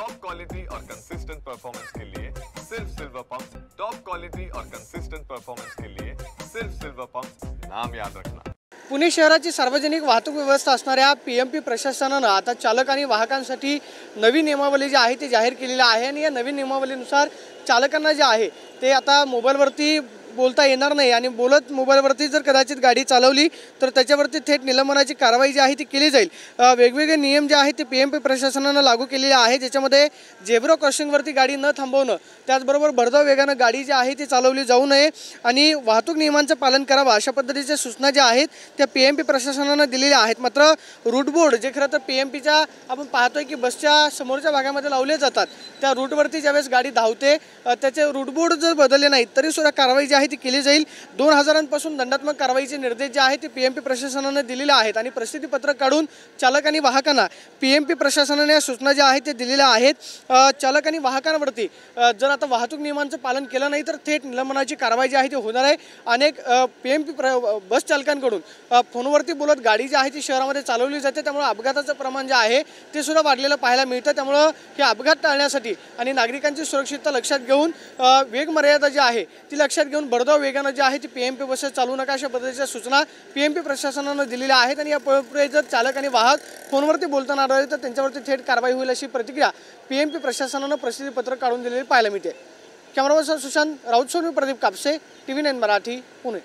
Top quality और consistent performance के लिए सिर्फ सिल्वर पंप। टॉप क्वालिटी और कंसिस्टेंट परफॉर्मेंस के लिए सिर्फ सिल्वर पंप, नाम याद रखना। पुणे शहराची सार्वजनिक वाहतूक व्यवस्था असणाऱ्या पीएमपी प्रशासनानं आता चालक आणि वाहकांसाठी नवी नियमावली जी आहे ती जाहीर केलेली आहे आणि या नवीन नियमावलीनुसार चालकांना जे आहे ते आता मोबाईलवरती बोलता येणार नाही आणि बोलत मोबाईलवरती जर कदाचित गाडी चालवली तर त्याच्यावरती थेट निलंबनाची कारवाई जी आहे ती केली जाईल। वेगवेगळे नियम जे आहेत ते पीएमपी प्रशासनानं लागू केलेले आहेत, ज्याच्यामध्ये झेब्रा क्रॉसिंगवरती गाडी न थांबवणं, त्याचबरोबर भरधाव वेगानं गाडी जी आहे ती चालवली जाऊ नये आणि वाहतूक नियमांचं पालन करावं अशा पद्धतीच्या सूचना ज्या आहेत त्या पीएमपी प्रशासनानं दिलेल्या आहेत। मात्र रूट बोर्ड जे खरं तर पीएमपीच्या आपण पाहतोय की बसच्या समोरच्या भागामध्ये लावले जातात, त्या रूटवरती ज्यावेळेस गाडी धावते त्याचे रूट बोर्ड जर बदलले नाहीत तरी सुद्धा कारवाई जी आहे ती केली जाईल। 2000 पासून दंडात्मक कारवाईचे निर्देश जे आहेत ते पीएमपी प्रशासनाने दिलेले आहेत आणि प्रसिद्धी पत्रक काढून चालक आणि वाहकांना पीएमपी प्रशासनाने या सूचना ज्या आहेत ते दिलेल्या आहेत। चालक आणि वाहकांवरती जर आता वाहतूक नियमांचं पालन केलं नाही तर थेट निलंबनाची कारवाई जी आहे ती होणार आहे। अनेक पीएमपी बस चालकांकडून फोनवरती बोलत गाडी जी आहे ती शहरामध्ये चालवली जाते, त्यामुळे अपघाताचं प्रमाण जे आहे ते सुद्धा वाढलेलं पाहायला मिळतं। त्यामुळे हे अपघात टाळण्यासाठी आणि नागरिकांची सुरक्षितता लक्षात घेऊन वेग मर्यादा जी आहे ती लक्षात घेऊन भरधाव वेगानं जे आहे ती पीएमपी बसेस चालू नका अशा पद्धतीच्या सूचना पीएमपी प्रशासनानं दिलेल्या आहेत आणि यापुढे जर चालक आणि वाहक फोनवरती बोलताना आढळले तर त्यांच्यावरती थेट कारवाई होईल अशी प्रतिक्रिया पीएमपी प्रशासनानं प्रसिद्धी पत्रक काढून दिलेली पाहायला मिळते। Cameraman Sushant Raut, Pradeep Kapse, TV9 Marathi, Pune.